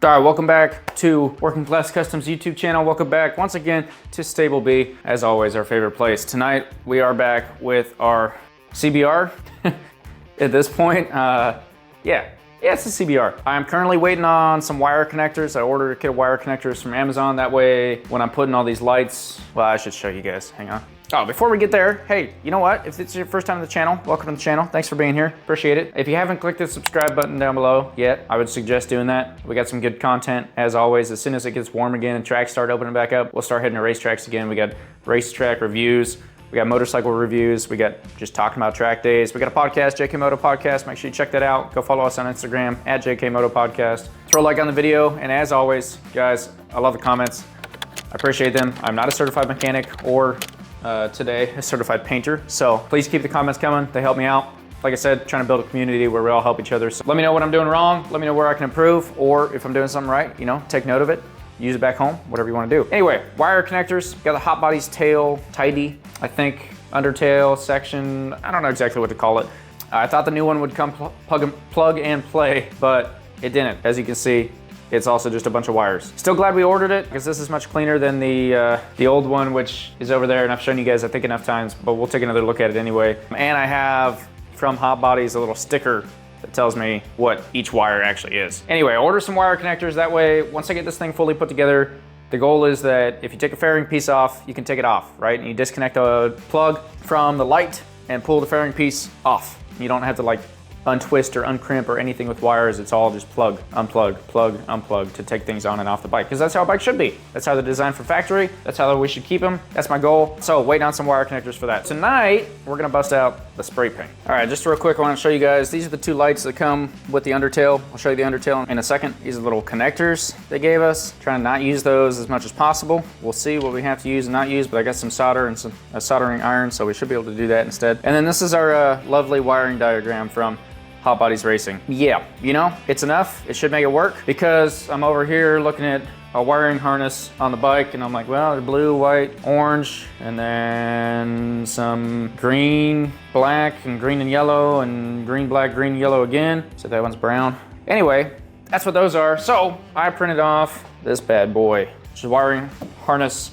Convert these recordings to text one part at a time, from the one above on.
All right, welcome back to Working Class Customs YouTube channel. Welcome back once again to Stable B, as always, our favorite place. Tonight, we are back with our CBR. At this point, yeah, it's a CBR. I'm currently waiting on some wire connectors. I ordered a kit of wire connectors from Amazon. That way, when I'm putting all these lights, well, I should show you guys, hang on. Oh, before we get there, hey, you know what? If it's your first time on the channel, welcome to the channel. Thanks for being here, appreciate it. If you haven't clicked the subscribe button down below yet, I would suggest doing that. We got some good content, as always. As soon as it gets warm again and tracks start opening back up, we'll start heading to racetracks again. We got racetrack reviews, we got motorcycle reviews, we got just talking about track days. We got a podcast, JK Moto Podcast. Make sure you check that out. Go follow us on Instagram, at JK Moto Podcast. Throw a like on the video, and as always, guys, I love the comments. I appreciate them. I'm not a certified mechanic or today a certified painter, so please keep the comments coming. They help me out. Like I said, trying to build a community where we all help each other. So let me know what I'm doing wrong, let me know where I can improve, or if I'm doing something right, you know, take note of it, use it back home, whatever you want to do. Anyway, wire connectors, got the hot body's tail tidy, I think, undertail section, I don't know exactly what to call it. I thought the new one would come plug and play, but it didn't. As you can see, it's also just a bunch of wires. Still glad we ordered it, because this is much cleaner than the old one, which is over there, and I've shown you guys, I think, enough times, but we'll take another look at it anyway. And I have, from Hot Bodies, a little sticker that tells me what each wire actually is. Anyway, order some wire connectors. That way, once I get this thing fully put together, the goal is that if you take a fairing piece off, you can take it off, right? And you disconnect a plug from the light and pull the fairing piece off. You don't have to like untwist or uncrimp or anything with wires. It's all just plug, unplug, plug, unplug to take things on and off the bike, because that's how a bike should be. That's how they're designed for factory. That's how we should keep them. That's my goal. So waiting on some wire connectors for that. Tonight, we're gonna bust out the spray paint. All right, just real quick, I wanna show you guys, these are the two lights that come with the undertail. I'll show you the undertail in a second. These are little connectors they gave us. Trying to not use those as much as possible. We'll see what we have to use and not use, but I got some solder and some soldering iron, so we should be able to do that instead. And then this is our lovely wiring diagram from Hot Bodies Racing. Yeah, you know, it's enough. It should make it work, because I'm over here looking at a wiring harness on the bike, and I'm like, well, they're blue, white, orange, and then some green, black, and green and yellow, and green, black, green, yellow again. So that one's brown. Anyway, that's what those are. So I printed off this bad boy, which is a wiring harness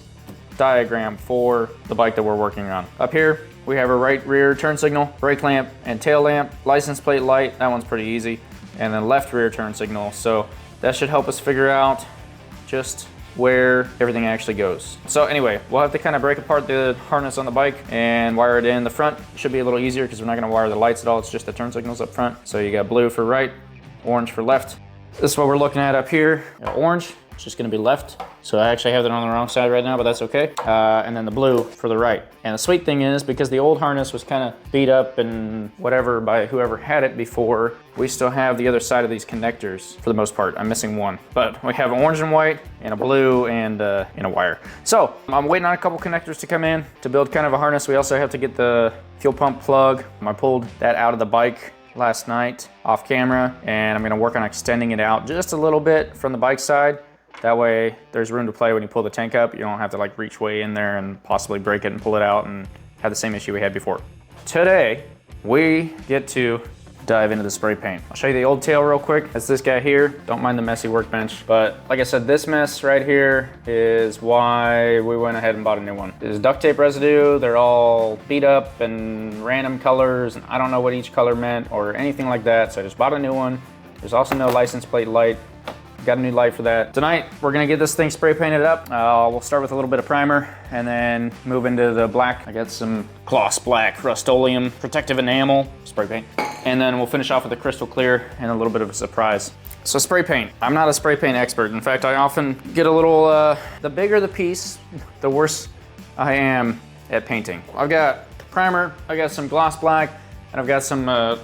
diagram for the bike that we're working on. Up here, we have a right rear turn signal, brake lamp, and tail lamp, license plate light, that one's pretty easy, and then left rear turn signal. So that should help us figure out just where everything actually goes. So anyway, we'll have to kind of break apart the harness on the bike and wire it in. The front should be a little easier, because we're not gonna wire the lights at all, it's just the turn signals up front. So you got blue for right, orange for left. This is what we're looking at up here. Orange, it's just gonna be left. So I actually have it on the wrong side right now, but that's okay. And then the blue for the right. And the sweet thing is, because the old harness was kind of beat up and whatever by whoever had it before, we still have the other side of these connectors for the most part. I'm missing one, but we have orange and white and a blue and a wire. So I'm waiting on a couple connectors to come in to build kind of a harness. We also have to get the fuel pump plug. I pulled that out of the bike last night off camera, and I'm gonna work on extending it out just a little bit from the bike side. That way there's room to play when you pull the tank up. You don't have to like reach way in there and possibly break it and pull it out and have the same issue we had before. Today, we get to dive into the spray paint. I'll show you the old tail real quick. That's this guy here. Don't mind the messy workbench, but like I said, this mess right here is why we went ahead and bought a new one. There's duct tape residue. They're all beat up and random colors, and I don't know what each color meant or anything like that, so I just bought a new one. There's also no license plate light. Got a new light for that. Tonight, we're gonna get this thing spray painted up. We'll start with a little bit of primer and then move into the black. I got some gloss black Rust-Oleum protective enamel spray paint. And then we'll finish off with a crystal clear and a little bit of a surprise. So spray paint. I'm not a spray paint expert. In fact, I often get a little, the bigger the piece, the worse I am at painting. I've got primer, I got some gloss black, and I've got some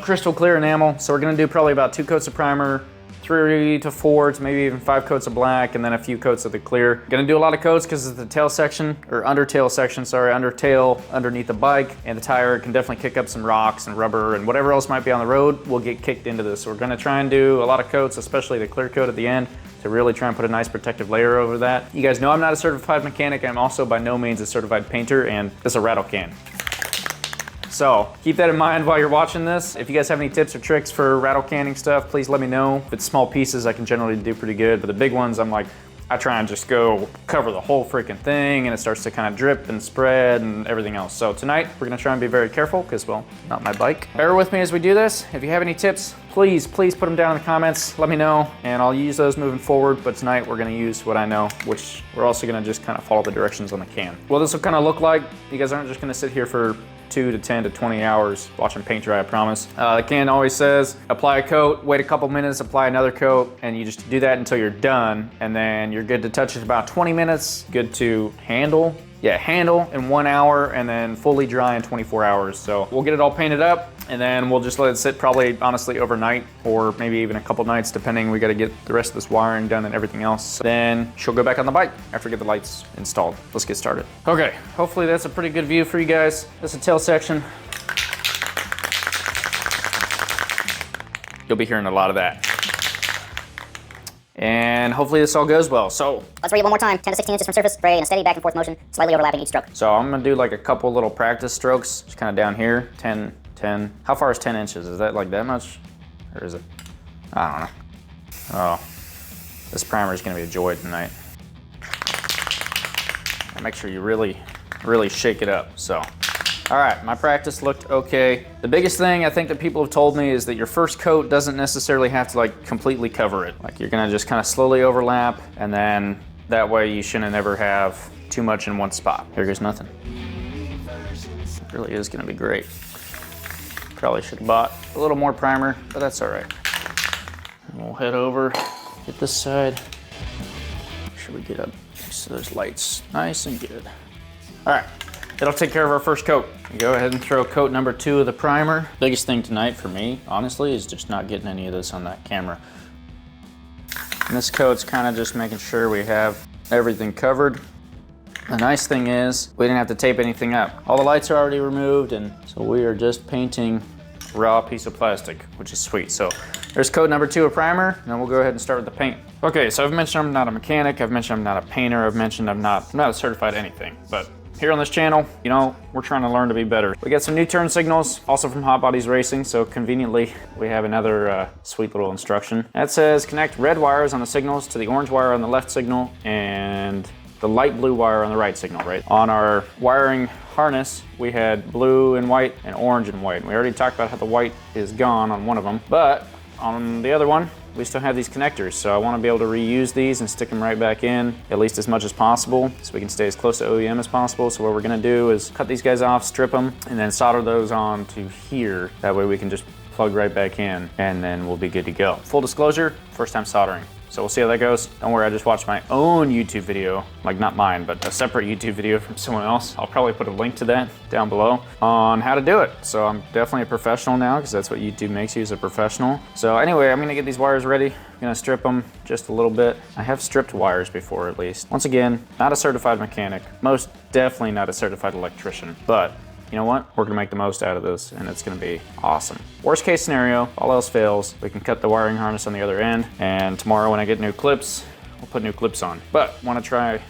crystal clear enamel. So we're gonna do probably about 2 coats of primer, 3 to 4 to maybe even 5 coats of black, and then a few coats of the clear. Gonna do a lot of coats because it's the tail section, or undertail section, sorry, undertail underneath the bike, and the tire can definitely kick up some rocks and rubber and whatever else might be on the road will get kicked into this. So we're gonna try and do a lot of coats, especially the clear coat at the end, to really try and put a nice protective layer over that. You guys know I'm not a certified mechanic. I'm also by no means a certified painter, and this is a rattle can. So keep that in mind while you're watching this. If you guys have any tips or tricks for rattle canning stuff, please let me know. If it's small pieces, I can generally do pretty good, but the big ones, I'm like, I try and just go cover the whole freaking thing and it starts to kind of drip and spread and everything else. So tonight we're gonna try and be very careful because, well, not my bike. Bear with me as we do this. If you have any tips, please put them down in the comments. Let me know and I'll use those moving forward. But tonight we're gonna use what I know, which we're also gonna just kind of follow the directions on the can. Well, this will kind of look like, you guys aren't just gonna sit here for 2 to 10 to 20 hours watching paint dry, I promise. The can always says, apply a coat, wait a couple minutes, apply another coat, and you just do that until you're done, and then you're good to touch it about 20 minutes, good to handle. Yeah, handle in 1 hour, and then fully dry in 24 hours. So we'll get it all painted up, and then we'll just let it sit probably, honestly, overnight, or maybe even a couple nights, depending. We gotta get the rest of this wiring done and everything else. Then she'll go back on the bike after we get the lights installed. Let's get started. Okay, hopefully that's a pretty good view for you guys. This is the tail section. You'll be hearing a lot of that. And hopefully this all goes well. So let's read it one more time. 10 to 16 inches from surface, spray in a steady back and forth motion, slightly overlapping each stroke. So I'm gonna do like a couple little practice strokes, just kind of down here, 10, 10. How far is 10 inches? Is that like that much? Or is it? I don't know. Oh, this primer is gonna be a joy tonight. And make sure you really shake it up, so. All right, my practice looked okay. The biggest thing I think that people have told me is that your first coat doesn't necessarily have to like completely cover it. Like you're gonna just kind of slowly overlap, and then that way you shouldn't ever have too much in one spot. Here goes nothing. It really is gonna be great. Probably should have bought a little more primer, but that's all right. And we'll head over, get this side. Make sure we get up next to those lights nice and good. All right. It'll take care of our first coat. Go ahead and throw coat number 2 of the primer. Biggest thing tonight for me, honestly, is just not getting any of this on that camera. And this coat's kind of just making sure we have everything covered. The nice thing is we didn't have to tape anything up. All the lights are already removed, and so we are just painting a raw piece of plastic, which is sweet. So there's coat number 2 of primer, and then we'll go ahead and start with the paint. Okay, so I've mentioned I'm not a mechanic. I've mentioned I'm not a painter. I've mentioned I'm not a certified anything, but here on this channel, you know, we're trying to learn to be better. We got some new turn signals, also from Hot Bodies Racing, so conveniently, we have another sweet little instruction. That says connect red wires on the signals to the orange wire on the left signal and the light blue wire on the right signal, right? On our wiring harness, we had blue and white and orange and white. We already talked about how the white is gone on one of them, but on the other one, we still have these connectors, so I want to be able to reuse these and stick them right back in, at least as much as possible, so we can stay as close to OEM as possible. So what we're gonna do is cut these guys off, strip them, and then solder those on to here. That way we can just plug right back in, and then we'll be good to go. Full disclosure, first time soldering. So we'll see how that goes. Don't worry, I just watched my own YouTube video, like not mine, but a separate YouTube video from someone else. I'll probably put a link to that down below on how to do it. So I'm definitely a professional now, because that's what YouTube makes you, as a professional. So anyway, I'm gonna get these wires ready. I'm gonna strip them just a little bit. I have stripped wires before, at least. Once again, not a certified mechanic. Most definitely not a certified electrician, but you know what? We're gonna make the most out of this, and it's gonna be awesome. Worst case scenario, if all else fails, we can cut the wiring harness on the other end, and tomorrow when I get new clips, we'll put new clips on. But wanna try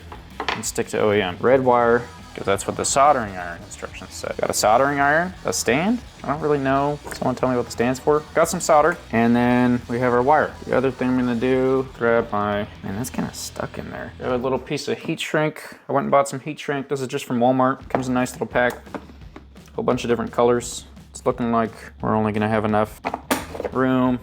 and stick to OEM. Red wire, because that's what the soldering iron instructions said. Got a soldering iron, a stand? I don't really know. Someone tell me what the stand's for. Got some solder, and then we have our wire. The other thing I'm gonna do, grab my, man, that's kind of stuck in there. Got a little piece of heat shrink. I went and bought some heat shrink. This is just from Walmart. Comes in a nice little pack. Whole bunch of different colors. It's looking like we're only gonna have enough room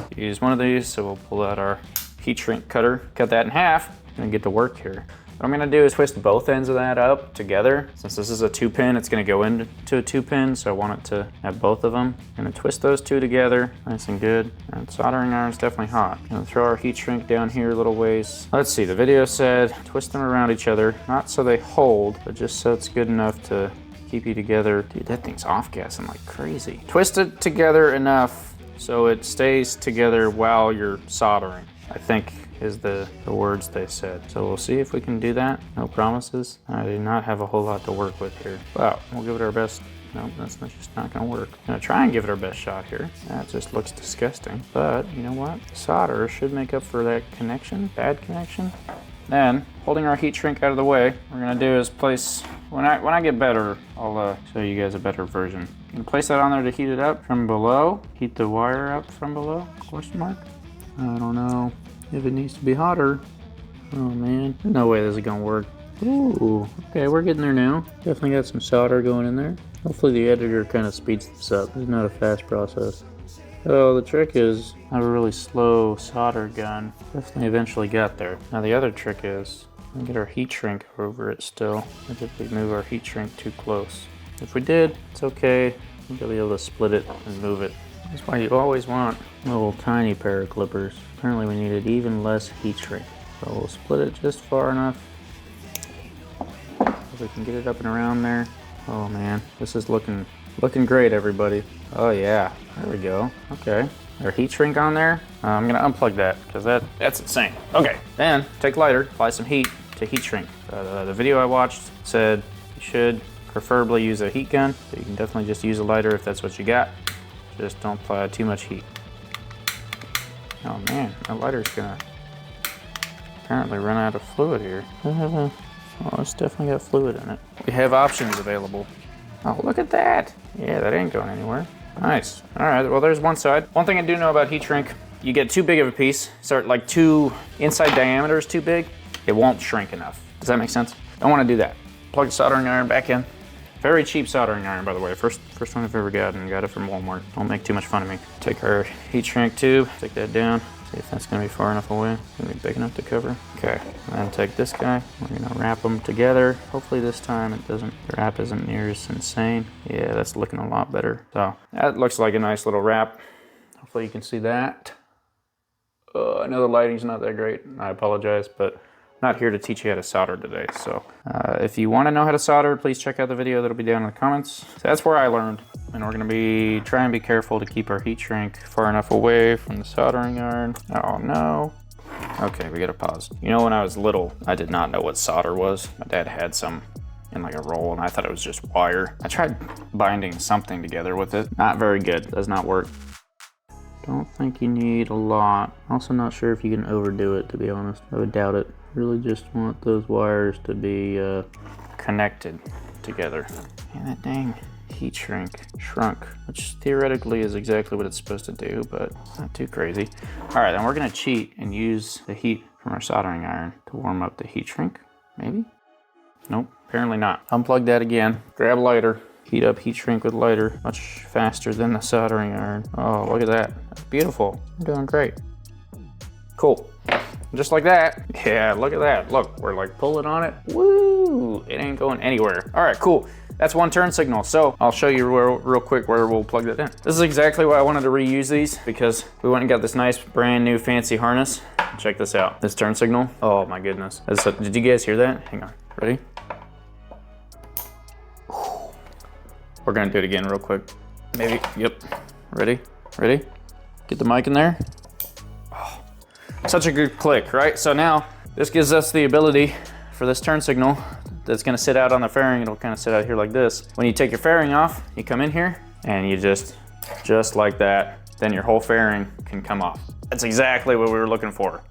to use one of these, so we'll pull out our heat shrink cutter, cut that in half, and get to work here. What I'm gonna do is twist both ends of that up together. Since this is a 2-pin, it's gonna go into a 2-pin, so I want it to have both of them. I'm gonna twist those two together, nice and good. And soldering iron's definitely hot. Gonna throw our heat shrink down here a little ways. Let's see, the video said twist them around each other, not so they hold, but just so it's good enough to keep you together. Dude, that thing's off-gassing like crazy. Twist it together enough so it stays together while you're soldering, I think is the words they said. So we'll see if we can do that. No promises. I do not have a whole lot to work with here. Wow, we'll give it our best. No, that's just not gonna work. I'm gonna try and give it our best shot here. That just looks disgusting. But you know what? Solder should make up for that connection, bad connection. Then, holding our heat shrink out of the way, what we're gonna do is place, when I get better, I'll show you guys a better version. gonna place that on there to heat it up from below. Heat the wire up from below, question mark. I don't know if it needs to be hotter. Oh man, there's no way this is gonna work. Ooh, okay, we're getting there now. Definitely got some solder going in there. Hopefully the editor kind of speeds this up. It's not a fast process. Oh, the trick is I have a really slow solder gun. Definitely eventually got there. Now the other trick is get our heat shrink over it still. I think we move our heat shrink too close. If we did, it's okay. We'll be able to split it and move it. That's why you always want a little tiny pair of clippers. Apparently we needed even less heat shrink. So we'll split it just far enough. If we can get it up and around there. Oh man, this is looking great, everybody. Oh yeah, there we go. Okay, our heat shrink on there. I'm gonna unplug that because that's insane. Okay, then take lighter, apply some heat to heat shrink. The video I watched said you should preferably use a heat gun, but you can definitely just use a lighter if that's what you got. Just don't apply too much heat. Oh man, that lighter's gonna apparently run out of fluid here. Oh, it's definitely got fluid in it. We have options available. Oh, look at that. Yeah, that ain't going anywhere. Nice. All right, well, there's one side. One thing I do know about heat shrink, you get too big of a piece, start like too inside diameter is too big, it won't shrink enough. Does that make sense? Don't want to do that. Plug the soldering iron back in. Very cheap soldering iron, by the way. First one I've ever gotten. Got it from Walmart. Don't make too much fun of me. Take our heat shrink tube, take that down. See if that's gonna be far enough away. It's gonna be big enough to cover. Okay, and then take this guy. We're gonna wrap them together. Hopefully this time the wrap isn't near as insane. Yeah, that's looking a lot better. So that looks like a nice little wrap. Hopefully you can see that. I know the lighting's not that great. I apologize, but I'm not here to teach you how to solder today. So if you want to know how to solder, please check out the video that'll be down in the comments. So that's where I learned. And we're gonna try and be careful to keep our heat shrink far enough away from the soldering iron. Oh no. Okay, we gotta pause. You know, when I was little, I did not know what solder was. My dad had some in like a roll and I thought it was just wire. I tried binding something together with it. Not very good, does not work. Don't think you need a lot. Also not sure if you can overdo it, to be honest. I would doubt it. Really just want those wires to be connected together. And that dang heat shrunk, which theoretically is exactly what it's supposed to do, but not too crazy. All right, then we're gonna cheat and use the heat from our soldering iron to warm up the heat shrink, maybe? Nope, apparently not. Unplug that again, grab a lighter, heat up heat shrink with lighter, much faster than the soldering iron. Oh, look at that, that's beautiful. We're doing great. Cool. Just like that. Yeah, look at that. Look, we're like pulling on it. Woo! It ain't going anywhere. All right, cool. That's one turn signal. So I'll show you real quick where we'll plug that in. This is exactly why I wanted to reuse these, because we went and got this nice brand new fancy harness. Check this out. This turn signal. Oh my goodness. Did you guys hear that? Hang on. Ready? We're gonna do it again real quick. Maybe. Yep. Ready? Ready? Get the mic in there. Such a good click, right? So now this gives us the ability for this turn signal that's gonna sit out on the fairing. It'll kind of sit out here like this. When you take your fairing off, you come in here and you just like that, then your whole fairing can come off. That's exactly what we were looking for.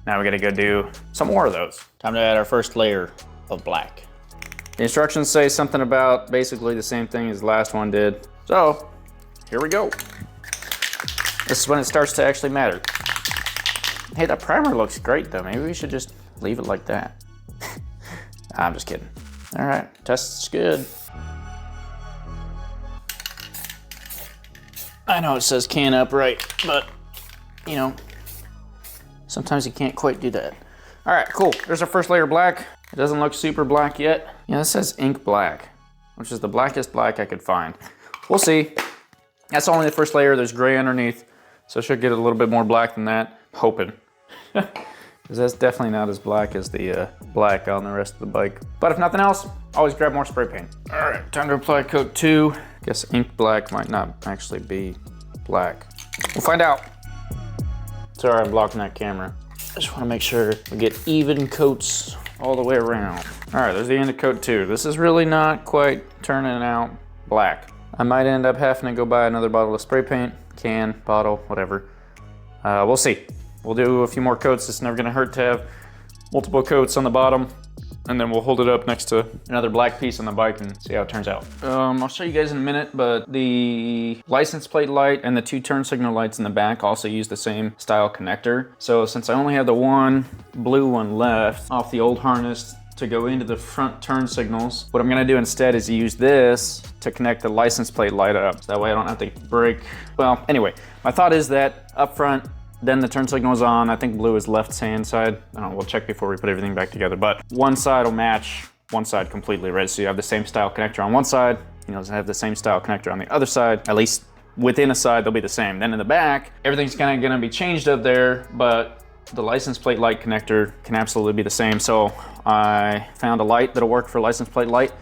Now we gotta go do some more of those. Time to add our first layer of black. The instructions say something about basically the same thing as the last one did. So here we go. This is when it starts to actually matter. Hey, that primer looks great though. Maybe we should just leave it like that. I'm just kidding. All right, test's good. I know it says can upright, but you know, sometimes you can't quite do that. All right, cool. There's our first layer of black. It doesn't look super black yet. Yeah, this says ink black, which is the blackest black I could find. We'll see. That's only the first layer. There's gray underneath, so it should get a little bit more black than that. I'm hoping. Because that's definitely not as black as the black on the rest of the bike. But if nothing else, always grab more spray paint. All right, time to apply coat 2. Guess ink black might not actually be black. We'll find out. Sorry, I'm blocking that camera. I just want to make sure we get even coats all the way around. All right, there's the end of coat 2. This is really not quite turning out black. I might end up having to go buy another bottle of spray paint, can, bottle, whatever. We'll see. We'll do a few more coats. It's never gonna hurt to have multiple coats on the bottom. and then we'll hold it up next to another black piece on the bike and see how it turns out. I'll show you guys in a minute, but the license plate light and the 2 turn signal lights in the back also use the same style connector. So since I only have the one blue one left off the old harness to go into the front turn signals, what I'm gonna do instead is use this to connect the license plate light up. So that way I don't have to break. Well, anyway, my thought is that up front, then the turn signal is on. I think blue is left hand side. I don't know, we'll check before we put everything back together, but one side will match one side completely, right? So you have the same style connector on one side, you know, have the same style connector on the other side, at least within a side, they'll be the same. Then in the back, everything's kind of gonna be changed up there, but the license plate light connector can absolutely be the same. So I found a light that'll work for license plate light.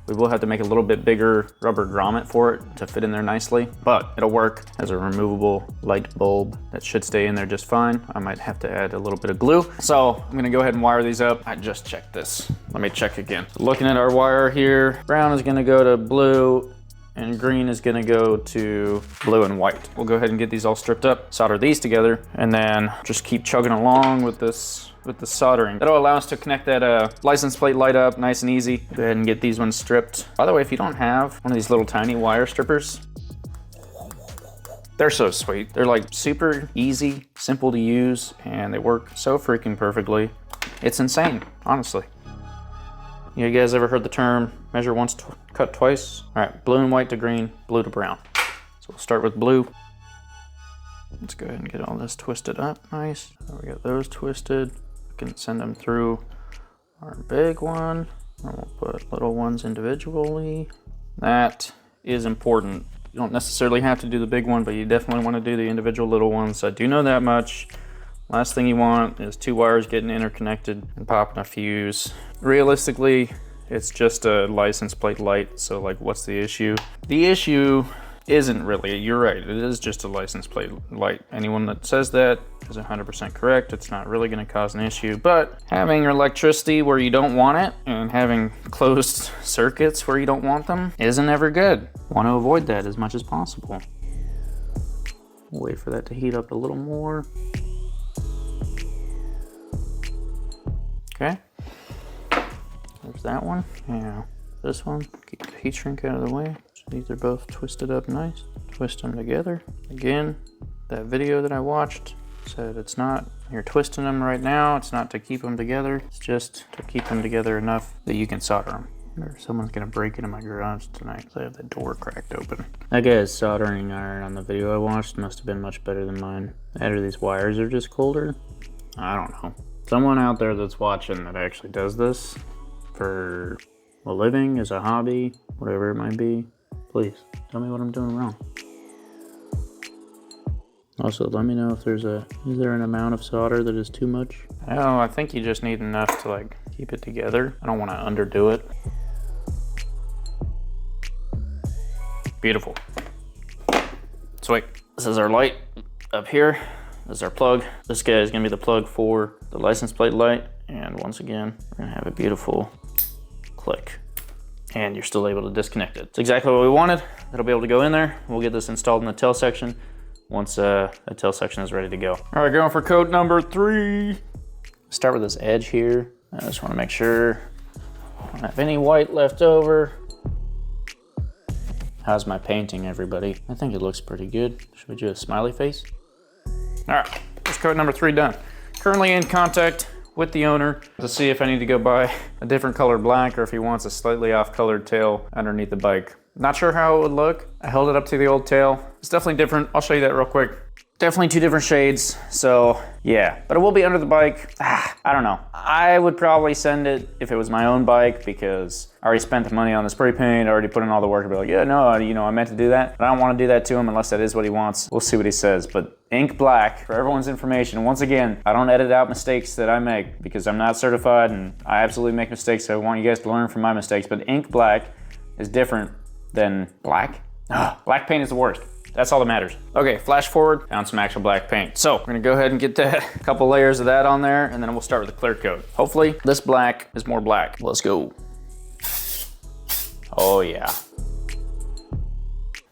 We will have to make a little bit bigger rubber grommet for it to fit in there nicely, but it'll work as a removable light bulb that should stay in there just fine. I might have to add a little bit of glue. So I'm gonna go ahead and wire these up. I just checked this. Let me check again. Looking at our wire here, brown is gonna go to blue and green is gonna go to blue and white. We'll go ahead and get these all stripped up, solder these together, and then just keep chugging along with this with the soldering. That'll allow us to connect that license plate light up nice and easy. Go ahead and get these ones stripped. By the way, if you don't have one of these little tiny wire strippers, they're so sweet. They're like super easy, simple to use, and they work so freaking perfectly. It's insane, honestly. You guys ever heard the term measure once, cut twice? All right, blue and white to green, blue to brown. So we'll start with blue. Let's go ahead and get all this twisted up nice. So we got those twisted. We can send them through our big one, and we'll put little ones individually. That is important. You don't necessarily have to do the big one, but you definitely want to do the individual little ones. I do know that much. Last thing you want is 2 wires getting interconnected and popping a fuse. Realistically, it's just a license plate light, so like what's the issue? The issue isn't really, you're right, it is just a license plate light. Anyone that says that is 100% correct. It's not really gonna cause an issue, but having electricity where you don't want it and having closed circuits where you don't want them isn't ever good. Want to avoid that as much as possible. We'll wait for that to heat up a little more. Okay, there's that one. Yeah, this one, keep the heat shrink out of the way. So these are both twisted up nice. Twist them together. Again, that video that I watched said it's not, you're twisting them right now, it's not to keep them together, it's just to keep them together enough that you can solder them. Or someone's gonna break into my garage tonight because I have the door cracked open. That guy's soldering iron on the video I watched must have been much better than mine. Either these wires are just colder, I don't know. Someone out there that's watching that actually does this for a living, as a hobby, whatever it might be, please tell me what I'm doing wrong. Also, let me know if is there an amount of solder that is too much? Oh, I think you just need enough to like keep it together. I don't want to underdo it. Beautiful. Sweet. This is our light up here. This is our plug. This guy is gonna be the plug for the license plate light. And once again, we're gonna have a beautiful click. And you're still able to disconnect it. It's exactly what we wanted. It'll be able to go in there. We'll get this installed in the tail section once the tail section is ready to go. All right, going for coat number 3. Start with this edge here. I just wanna make sure I don't have any white left over. How's my painting, everybody? I think it looks pretty good. Should we do a smiley face? All right, that's coat number 3 done. Currently in contact with the owner to see if I need to go buy a different colored black or if he wants a slightly off colored tail underneath the bike. Not sure how it would look. I held it up to the old tail. It's definitely different. I'll show you that real quick. Definitely 2 different shades, so yeah. But it will be under the bike. I don't know. I would probably send it if it was my own bike because I already spent the money on the spray paint, already put in all the work to be like, yeah, no, you know, I meant to do that. But I don't want to do that to him unless that is what he wants. We'll see what he says. But ink black, for everyone's information, once again, I don't edit out mistakes that I make because I'm not certified and I absolutely make mistakes. So I want you guys to learn from my mistakes. But ink black is different than black. Black paint is the worst. That's all that matters. Okay, flash forward, found some actual black paint. So we're gonna go ahead and get that, a couple layers of that on there, and then we'll start with the clear coat. Hopefully this black is more black. Let's go. Oh yeah.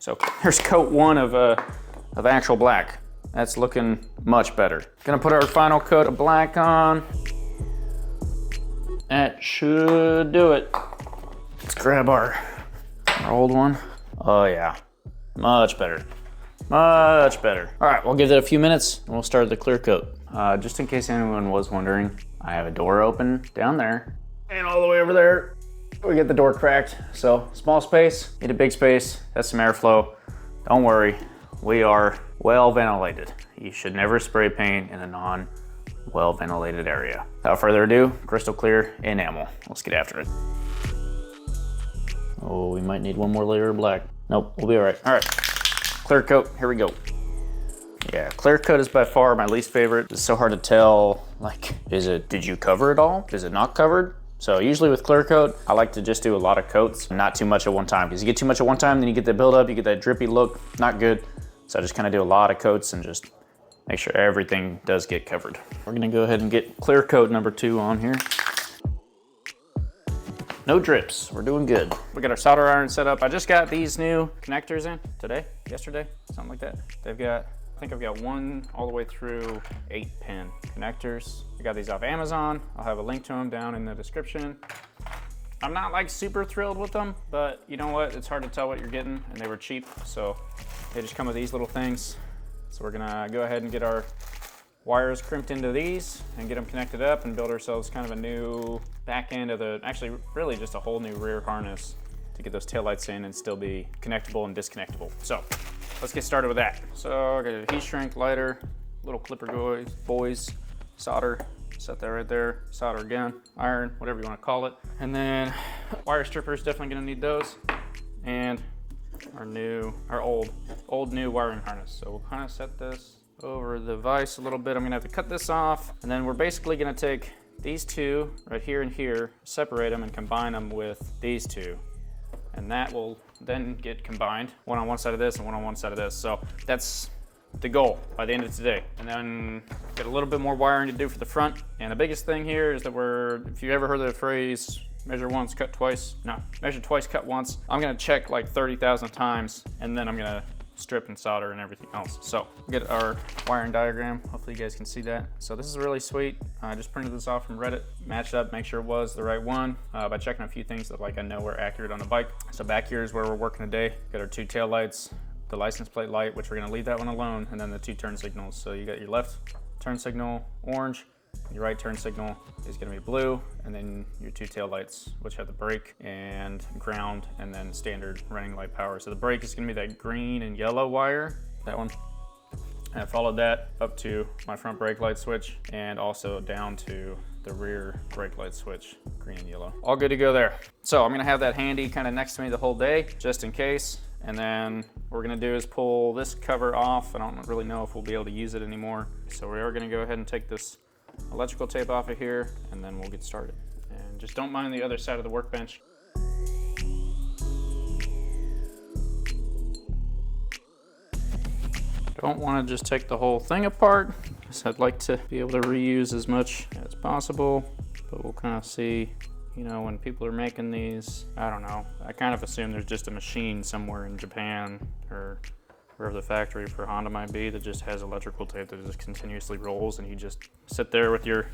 So here's coat 1 of actual black. That's looking much better. Gonna put our final coat of black on. That should do it. Let's grab our old one. Oh yeah, much better. Much better. All right, we'll give that a few minutes and we'll start the clear coat. Just in case anyone was wondering, I have a door open down there and all the way over there. We get the door cracked. So small space, need a big space. That's some airflow. Don't worry, we are well ventilated. You should never spray paint in a non-well ventilated area. Without further ado, crystal clear enamel. Let's get after it. Oh, we might need one more layer of black. Nope, we'll be all right. All right, clear coat, here we go. Yeah, clear coat is by far my least favorite. It's so hard to tell, like, did you cover it all? Is it not covered? So usually with clear coat, I like to just do a lot of coats, not too much at one time. Because you get too much at one time, then you get that buildup, you get that drippy look, not good. So I just kind of do a lot of coats and just make sure everything does get covered. We're gonna go ahead and get clear coat number 2 on here. No drips, we're doing good. We got our solder iron set up. I just got these new connectors in today, yesterday, something like that. I think I've got one all the way through 8-pin connectors. I got these off Amazon. I'll have a link to them down in the description. I'm not like super thrilled with them, but you know what? It's hard to tell what you're getting, and they were cheap, so they just come with these little things. So we're gonna go ahead and get our wires crimped into these and get them connected up and build ourselves kind of a new back end of actually really just a whole new rear harness to get those taillights in and still be connectable and disconnectable. So let's get started with that. So I got a heat shrink lighter, little clipper boys, solder, set that right there, solder again, iron, whatever you want to call it. And then wire strippers, definitely gonna need those. And our old new wiring harness. So we'll kind of set this over the vise a little bit. I'm gonna have to cut this off, and then we're basically gonna take these two right here and here, separate them and combine them with these two. And that will then get combined, one on one side of this and one on one side of this. So that's the goal by the end of today. And then get a little bit more wiring to do for the front. And the biggest thing here is that if you ever heard the phrase, measure once, cut twice, no, measure twice, cut once. I'm gonna check like 30,000 times, and then I'm gonna strip and solder and everything else. So we'll get our wiring diagram. Hopefully you guys can see that. So this is really sweet. I just printed this off from Reddit, matched up, make sure it was the right one by checking a few things that I know are accurate on the bike. So back here is where we're working today. Got our 2 tail lights, the license plate light, which we're gonna leave that one alone, and then the 2 turn signals. So you got your left turn signal, orange, your right turn signal is gonna be blue, and then your 2 tail lights, which have the brake and ground, and then standard running light power. So the brake is gonna be that green and yellow wire, that one. And I followed that up to my front brake light switch, and also down to the rear brake light switch, green and yellow. All good to go there. So I'm gonna have that handy kind of next to me the whole day, just in case. And then what we're gonna do is pull this cover off. I don't really know if we'll be able to use it anymore. So we are gonna go ahead and take this electrical tape off of here, and then we'll get started. And just don't mind the other side of the workbench. Don't want to just take the whole thing apart, because I'd like to be able to reuse as much as possible, but we'll kind of see, you know, when people are making these, I don't know, I kind of assume there's just a machine somewhere in Japan or wherever the factory for Honda might be that just has electrical tape that just continuously rolls, and you just sit there with your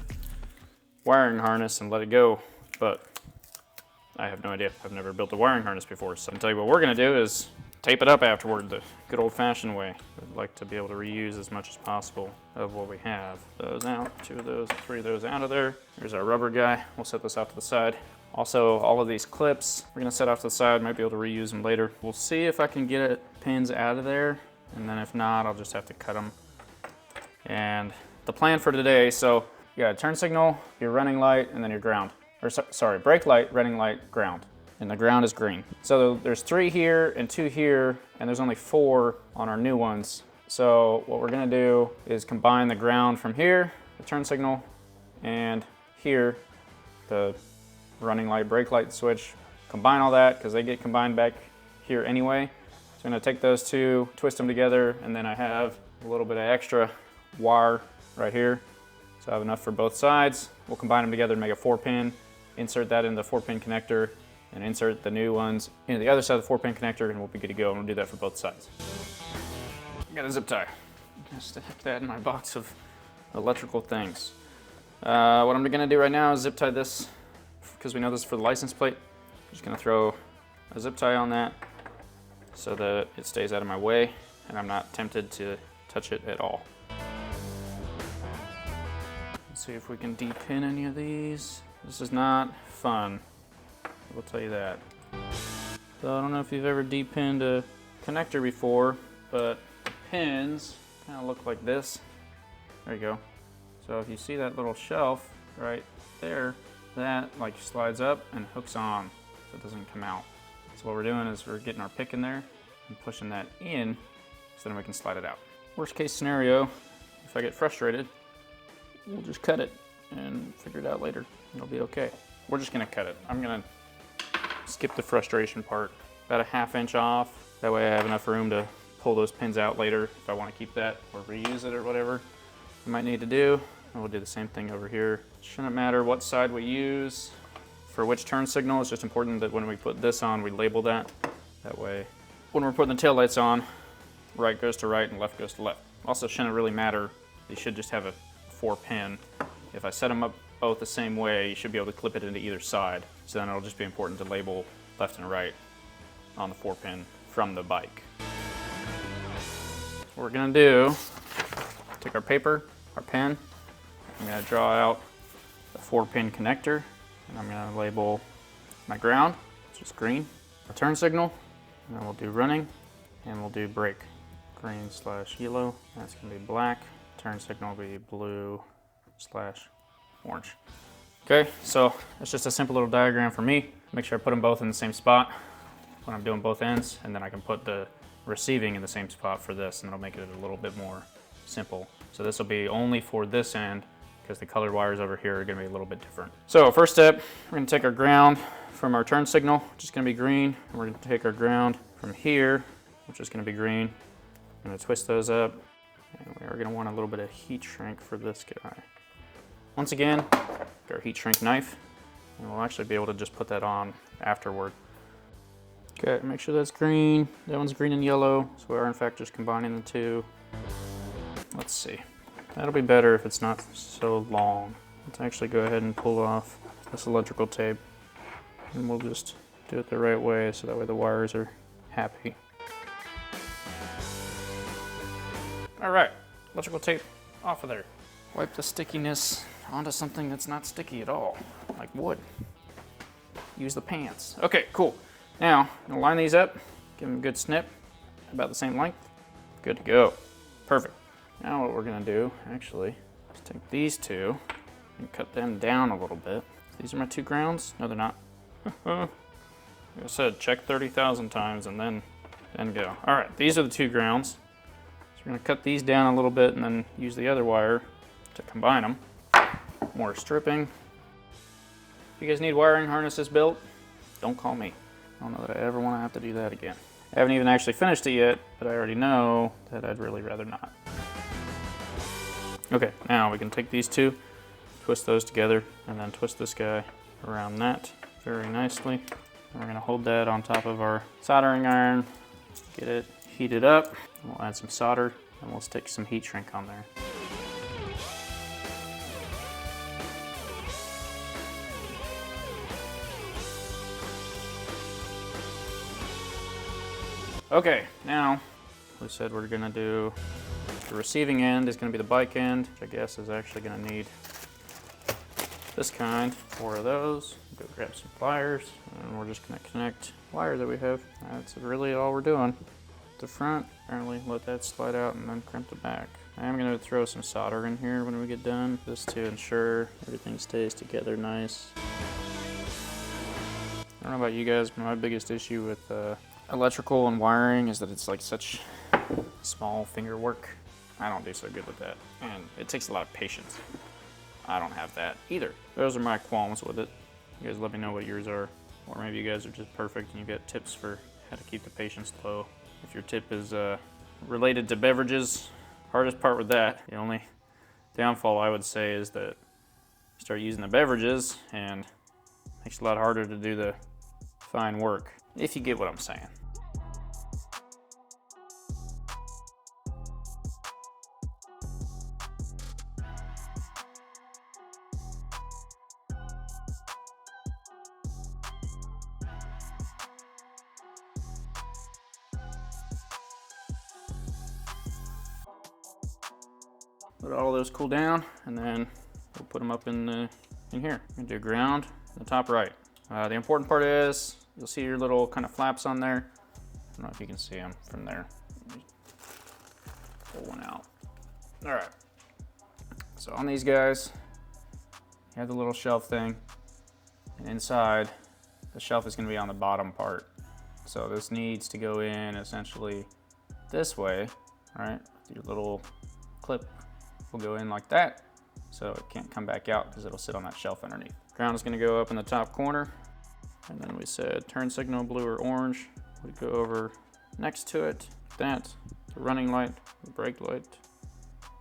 wiring harness and let it go. But I have no idea. I've never built a wiring harness before, so I can tell you what we're gonna do is tape it up afterward the good old-fashioned way. I'd like to be able to reuse as much as possible of what we have. Those out, 2 of those, 3 of those out of there. Here's our rubber guy. We'll set this off to the side. Also, all of these clips, we're gonna set off to the side, might be able to reuse them later. We'll see if I can get pins out of there, and then if not, I'll just have to cut them. And the plan for today, so you got a turn signal, your running light, and then your ground. Or sorry, brake light, running light, ground. And the ground is green. So there's 3 here and 2 here, and there's only 4 on our new ones. So what we're gonna do is combine the ground from here, the turn signal, and here, the running light, brake light switch, combine all that because they get combined back here anyway. So I'm gonna take those 2, twist them together, and then I have a little bit of extra wire right here. So I have enough for both sides. We'll combine them together and make a 4-pin, insert that in the 4-pin connector, and insert the new ones into the other side of the 4-pin connector, and we'll be good to go, and we'll do that for both sides. I got a zip tie. I'm gonna stick that in my box of electrical things. What I'm gonna do right now is zip tie this because we know this is for the license plate. I'm just gonna throw a zip tie on that so that it stays out of my way and I'm not tempted to touch it at all. Let's see if we can depin any of these. This is not fun, I will tell you that. So I don't know if you've ever depinned a connector before, but the pins kind of look like this. There you go. So if you see that little shelf right there, that like slides up and hooks on so it doesn't come out. So what we're doing is we're getting our pick in there and pushing that in so then we can slide it out. Worst case scenario, if I get frustrated, we'll just cut it and figure it out later. It'll be okay. We're just gonna cut it. I'm gonna skip the frustration part. About a 1/2 inch off. That way I have enough room to pull those pins out later if I want to keep that or reuse it or whatever I might need to do. And we'll do the same thing over here. Shouldn't matter what side we use for which turn signal. It's just important that when we put this on, we label that. That way, when we're putting the taillights on, right goes to right and left goes to left. Also, shouldn't really matter. You should just have a 4-pin. If I set them up both the same way, you should be able to clip it into either side. So then it'll just be important to label left and right on the 4-pin from the bike. What we're gonna do, take our paper, our pen, I'm gonna draw out the 4-pin connector, and I'm gonna label my ground, which is green, our turn signal, and then we'll do running, and we'll do brake. Green/yellow, that's gonna be black, turn signal will be blue/orange. Okay, so it's just a simple little diagram for me. Make sure I put them both in the same spot when I'm doing both ends, and then I can put the receiving in the same spot for this, and it'll make it a little bit more simple. So this will be only for this end because the colored wires over here are gonna be a little bit different. So first step, we're gonna take our ground from our turn signal, which is gonna be green, and we're gonna take our ground from here, which is gonna be green. I'm gonna twist those up, and we are gonna want a little bit of heat shrink for this guy. Once again, our heat shrink knife, and we'll actually be able to just put that on afterward. Okay, make sure that's green. That one's green and yellow, so we are in fact just combining the two. Let's see. That'll be better if it's not so long. Let's actually go ahead and pull off this electrical tape, and we'll just do it the right way so that way the wires are happy. All right, electrical tape off of there. Wipe the stickiness onto something that's not sticky at all, like wood. Use the pants. Okay, cool. Now, I'm gonna line these up, give them a good snip, about the same length. Good to go. Perfect. Now what we're gonna do, actually, is take these two and cut them down a little bit. These are my two grounds. No, they're not. Like I said, check 30,000 times and then go. All right, these are the two grounds. So we're gonna cut these down a little bit and then use the other wire to combine them. More stripping. If you guys need wiring harnesses built, don't call me. I don't know that I ever want to have to do that again. I haven't even actually finished it yet, but I already know that I'd really rather not. Okay, now we can take these two, twist those together, and then twist this guy around that very nicely. And we're gonna hold that on top of our soldering iron, get it heated up. We'll add some solder, and we'll stick some heat shrink on there. Okay, now we said we're gonna do the receiving end is gonna be the bike end, which I guess is actually gonna need this kind, 4 of those. Go grab some pliers, and we're just gonna connect wire that we have. That's really all we're doing. The front, apparently let that slide out and then crimp the back. I am gonna throw some solder in here when we get done, just to ensure everything stays together nice. I don't know about you guys, but my biggest issue with electrical and wiring is that it's like such small finger work. I don't do so good with that, and it takes a lot of patience. I don't have that either. Those are my qualms with it. You guys let me know what yours are, or maybe you guys are just perfect and you've got tips for how to keep the patience low. If your tip is related to beverages, hardest part with that, the only downfall I would say is that you start using the beverages and it makes it a lot harder to do the fine work, if you get what I'm saying. let all those cool down, and then we'll put them up in here. I'm gonna do ground in the top right. The important part is you'll see your little kind of flaps on there. I don't know if you can see them from there. Let me pull one out. All right. So on these guys, you have the little shelf thing, and inside, the shelf is going to be on the bottom part. So this needs to go in essentially this way, right? Your little clip will go in like that, so it can't come back out because it'll sit on that shelf underneath. Ground is going to go up in the top corner, and then we said turn signal blue or orange would go over next to it. That, the running light, the brake light.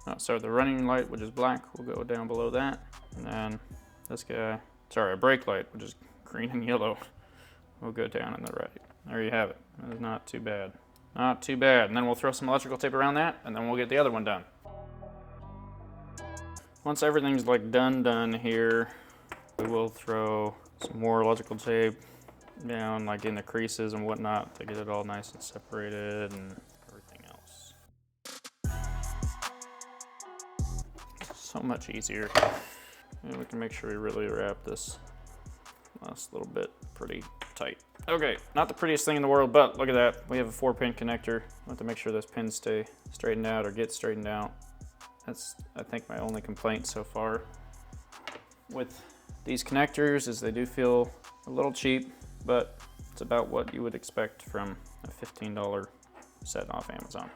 Oh, sorry, the running light, which is black, will go down below that. And then this guy, sorry, a brake light, which is green and yellow, will go down in the right. There you have it. That is not too bad. Not too bad. And then we'll throw some electrical tape around that, and then we'll get the other one done. Once everything's like done here, we will throw some more electrical tape down like in the creases and whatnot to get it all nice and separated and everything else. So much easier. And we can make sure we really wrap this last little bit pretty tight. Okay, not the prettiest thing in the world, but look at that. We have a 4-pin connector. I have to make sure those pins stay straightened out or get straightened out. That's, I think, my only complaint so far with these connectors is they do feel a little cheap, but it's about what you would expect from a $15 set off Amazon.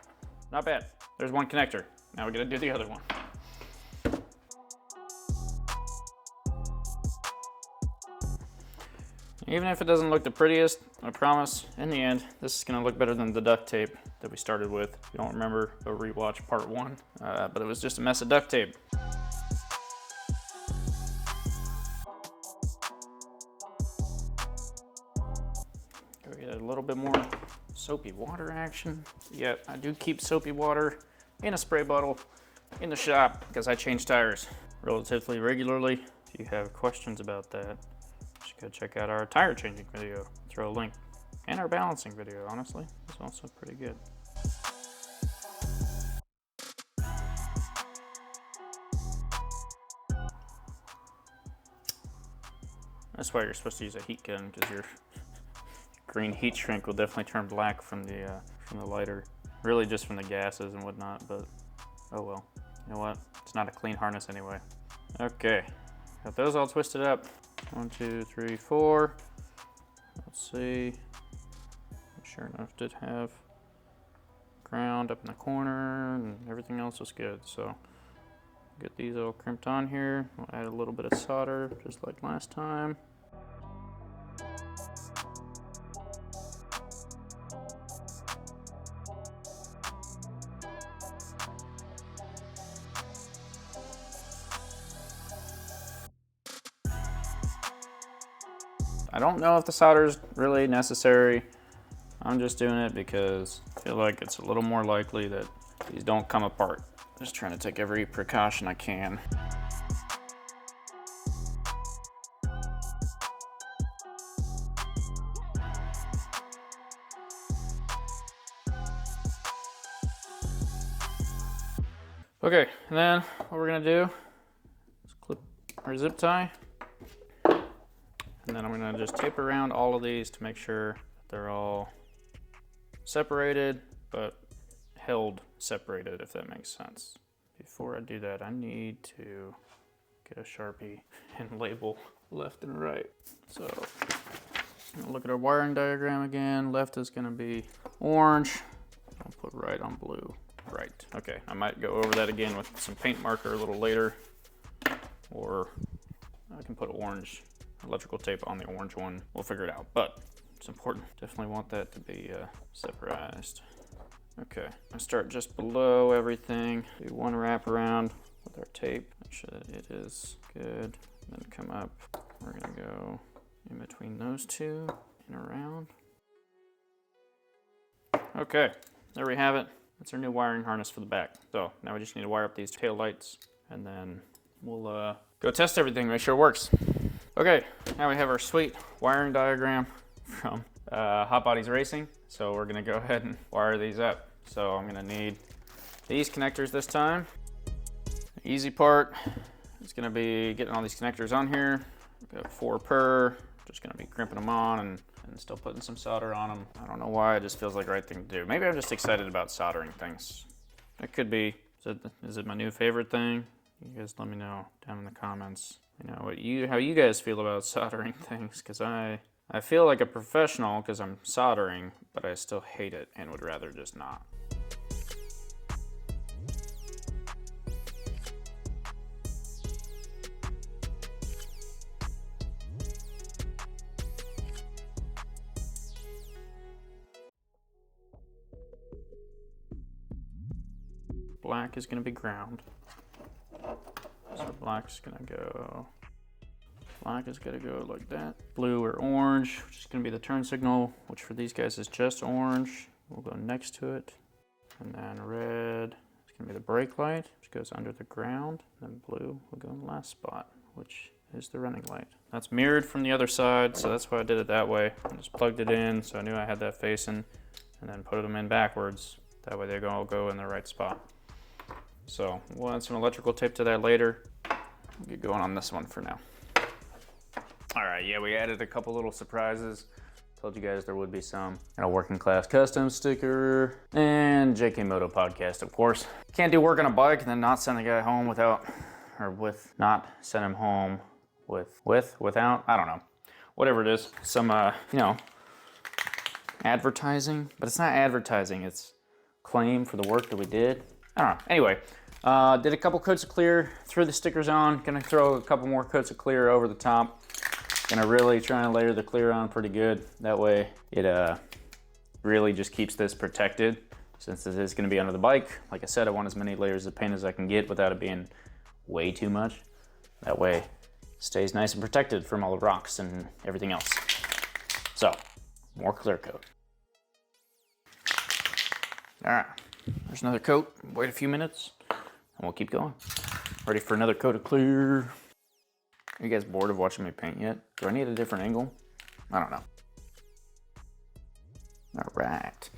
Not bad. There's one connector. Now we gotta do the other one. Even if it doesn't look the prettiest, I promise, in the end, this is gonna look better than the duct tape that we started with. If you don't remember, go rewatch part 1, but it was just a mess of duct tape. Go get a little bit more soapy water action. Yeah, I do keep soapy water in a spray bottle in the shop because I change tires relatively regularly. If you have questions about that, go check out our tire changing video. Throw a link. And our balancing video, honestly. It's also pretty good. That's why you're supposed to use a heat gun, because your green heat shrink will definitely turn black from the lighter. Really just from the gases and whatnot, but oh well. You know what? It's not a clean harness anyway. Okay, got those all twisted up. 1, 2, 3, 4. Let's see. Sure enough, did have ground up in the corner, and everything else was good. So get these all crimped on here. We'll add a little bit of solder, just like last time. I don't know if the solder is really necessary. I'm just doing it because I feel like it's a little more likely that these don't come apart. Just trying to take every precaution I can. Okay, and then what we're gonna do is clip our zip tie. And then I'm gonna just tape around all of these to make sure they're all separated, but held separated, if that makes sense. Before I do that, I need to get a Sharpie and label left and right. So I'm gonna look at our wiring diagram again. Left is gonna be orange. I'll put right on blue. Right. Okay, I might go over that again with some paint marker a little later, or I can put orange electrical tape on the orange one. We'll figure it out, but it's important. Definitely want that to be separated. Okay, I start just below everything. Do one wrap around with our tape. Make sure that it is good. Then come up. We're gonna go in between those two and around. Okay, there we have it. That's our new wiring harness for the back. So now we just need to wire up these tail lights, and then we'll go test everything, make sure it works. Okay, now we have our sweet wiring diagram from Hot Bodies Racing. So we're gonna go ahead and wire these up. So I'm gonna need these connectors this time. Easy part is gonna be getting all these connectors on here. Got 4 per, just gonna be crimping them on and still putting some solder on them. I don't know why, it just feels like the right thing to do. Maybe I'm just excited about soldering things. It could be. Is it my new favorite thing? You guys let me know down in the comments. You know how you guys feel about soldering things, because I feel like a professional because I'm soldering, but I still hate it and would rather just not. Black is going to be ground. So black is going to go like that. Blue or orange, which is going to be the turn signal, which for these guys is just orange. We'll go next to it. And then red is going to be the brake light, which goes under the ground. And blue will go in the last spot, which is the running light. That's mirrored from the other side, so that's why I did it that way. I just plugged it in, so I knew I had that facing, and then put them in backwards. That way they all go in the right spot. So we'll add some electrical tape to that later. We'll get going on this one for now. All right, yeah, we added a couple little surprises. Told you guys there would be some. And a working class custom sticker and JK Moto podcast, of course. Can't do work on a bike and then not send the guy home without, not send him home without, I don't know. Whatever it is, some, advertising, but it's not advertising, it's claim for the work that we did. I don't know. Anyway, did a couple coats of clear, threw the stickers on, gonna throw a couple more coats of clear over the top. Gonna really try and layer the clear on pretty good. That way it really just keeps this protected since this is gonna be under the bike. Like I said, I want as many layers of paint as I can get without it being way too much. That way it stays nice and protected from all the rocks and everything else. So, more clear coat. All right. There's another coat. Wait a few minutes and we'll keep going. Ready for another coat of clear. Are you guys bored of watching me paint yet? Do I need a different angle? I don't know. All right.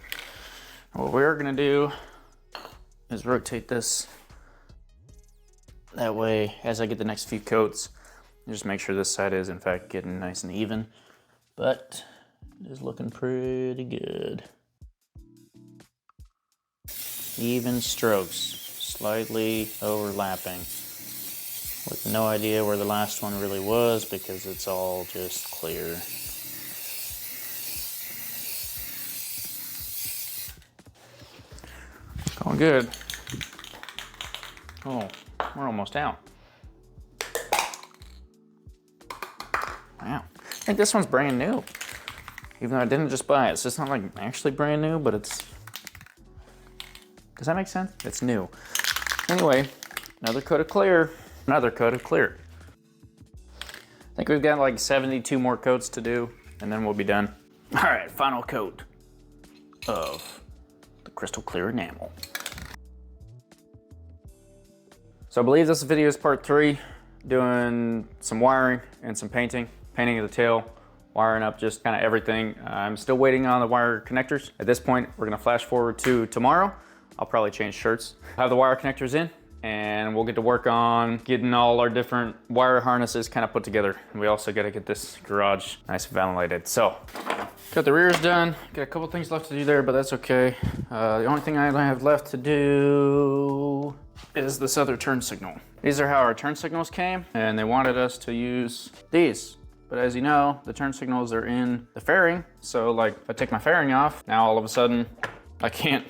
What we're gonna do is rotate this. That way, as I get the next few coats, just make sure this side is in fact getting nice and even. But it is looking pretty good. Even strokes, slightly overlapping, with no idea where the last one really was because it's all just clear. Going good. Oh, we're almost out. Wow, I think this one's brand new. Even though I didn't just buy it, so it's not like actually brand new, but it's, does that make sense? It's new. Anyway, another coat of clear. Another coat of clear. I think we've got like 72 more coats to do, and then we'll be done. All right, final coat of the crystal clear enamel. So I believe this video is part 3, doing some wiring and some painting. Painting of the tail, wiring up just kind of everything. I'm still waiting on the wire connectors. At this point, we're gonna flash forward to tomorrow. I'll probably change shirts. Have the wire connectors in, and we'll get to work on getting all our different wire harnesses kind of put together. And we also got to get this garage nice and ventilated. So, got the rears done. Got a couple things left to do there, but that's okay. The only thing I have left to do is this other turn signal. These are how our turn signals came, and they wanted us to use these. But as you know, the turn signals are in the fairing. So like, if I take my fairing off, now all of a sudden, I can't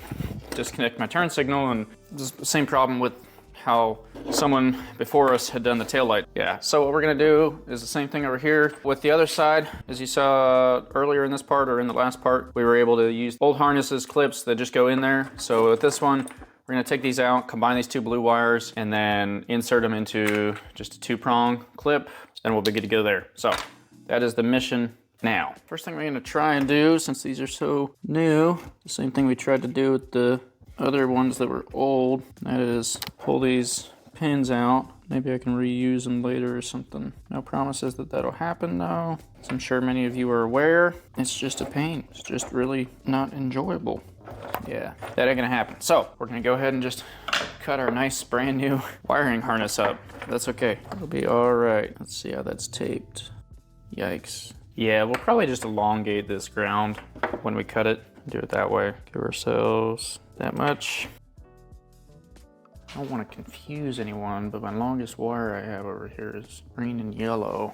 disconnect my turn signal, and just the same problem with how someone before us had done the taillight. Yeah, so what we're gonna do is the same thing over here with the other side. As you saw earlier in this part or in the last part, we were able to use old harnesses, clips that just go in there. So with this one, we're gonna take these out, combine these 2 blue wires, and then insert them into just a 2-prong clip, and we'll be good to go there. So that is the mission now. First thing we're gonna try and do, since these are so new, the same thing we tried to do with the other ones that were old, that is pull these pins out. Maybe I can reuse them later or something. No promises that that'll happen though. As I'm sure many of you are aware, it's just a pain. It's just really not enjoyable. Yeah, that ain't gonna happen. So we're gonna go ahead and just cut our nice brand new wiring harness up. That's okay, it'll be all right. Let's see how that's taped. Yikes. Yeah, we'll probably just elongate this ground when we cut it. Do it that way. Give ourselves that much. I don't want to confuse anyone, but my longest wire I have over here is green and yellow.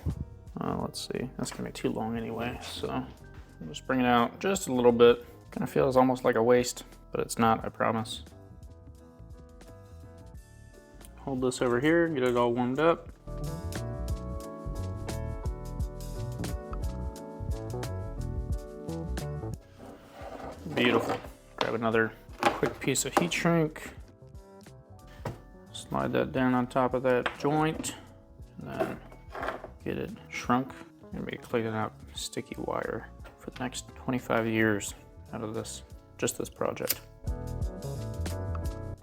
Let's see, that's gonna be too long anyway, so I'll just bring it out just a little bit. Kind of feels almost like a waste, but it's not, I promise. Hold this over here, get it all warmed up. Beautiful. Grab another quick piece of heat shrink. Slide that down on top of that joint, and then get it shrunk. I'm gonna be cleaning out sticky wire for the next 25 years out of this, just this project.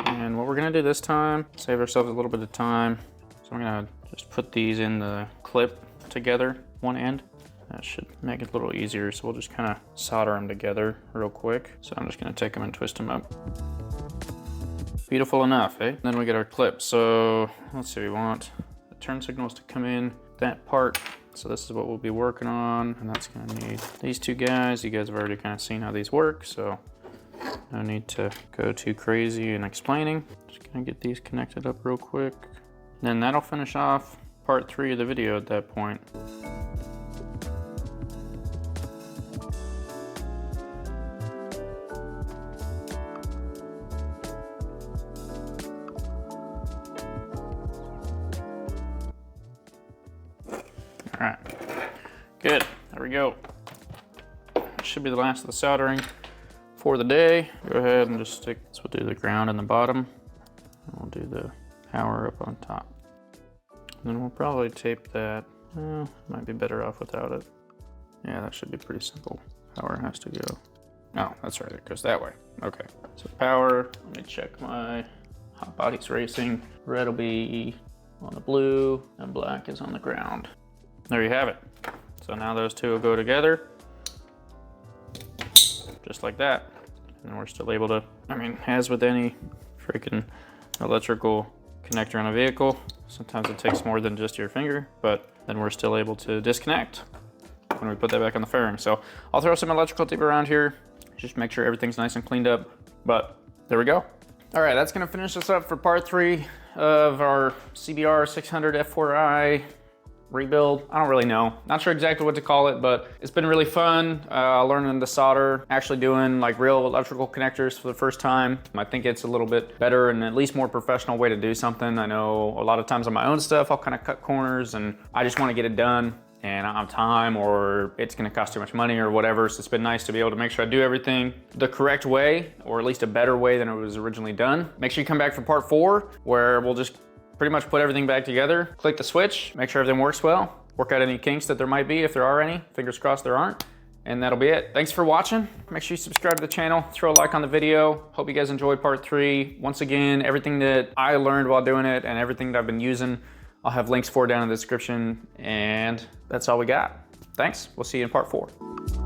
And what we're gonna do this time, save ourselves a little bit of time. So I'm gonna just put these in the clip together, one end. That should make it a little easier. So we'll just kind of solder them together real quick. So I'm just gonna take them and twist them up. Beautiful enough, eh? Then we get our clip. So let's see, we want the turn signals to come in that part. So this is what we'll be working on, and that's gonna need these two guys. You guys have already kind of seen how these work, so no need to go too crazy in explaining. Just gonna get these connected up real quick. Then that'll finish off part 3 of the video at that point. All right, good, there we go. That should be the last of the soldering for the day. Go ahead and just stick, so we'll do the ground in the bottom, and we'll do the power up on top. And then we'll probably tape that. Well, might be better off without it. Yeah, that should be pretty simple. Power has to go. Oh, that's right, it goes that way. Okay, so power, let me check my hot bodies racing. Red will be on the blue, and black is on the ground. There you have it. So now those two will go together, just like that. And we're still able to, I mean, as with any freaking electrical connector on a vehicle, sometimes it takes more than just your finger, but then we're still able to disconnect when we put that back on the fairing. So I'll throw some electrical tape around here, just make sure everything's nice and cleaned up, but there we go. All right, that's gonna finish us up for part 3 of our CBR 600 F4i rebuild. I don't really know. Not sure exactly what to call it, but it's been really fun learning to solder, actually doing like real electrical connectors for the first time. I think it's a little bit better and at least more professional way to do something. I know a lot of times on my own stuff, I'll kind of cut corners and I just want to get it done and I don't have time, or it's gonna cost too much money or whatever. So it's been nice to be able to make sure I do everything the correct way, or at least a better way than it was originally done. Make sure you come back for part 4, where we'll just pretty much put everything back together, click the switch, make sure everything works well, work out any kinks that there might be, if there are any, fingers crossed there aren't, and that'll be it. Thanks for watching. Make sure you subscribe to the channel, throw a like on the video. Hope you guys enjoyed part 3. Once again, everything that I learned while doing it and everything that I've been using, I'll have links for down in the description, and that's all we got. Thanks, we'll see you in part 4.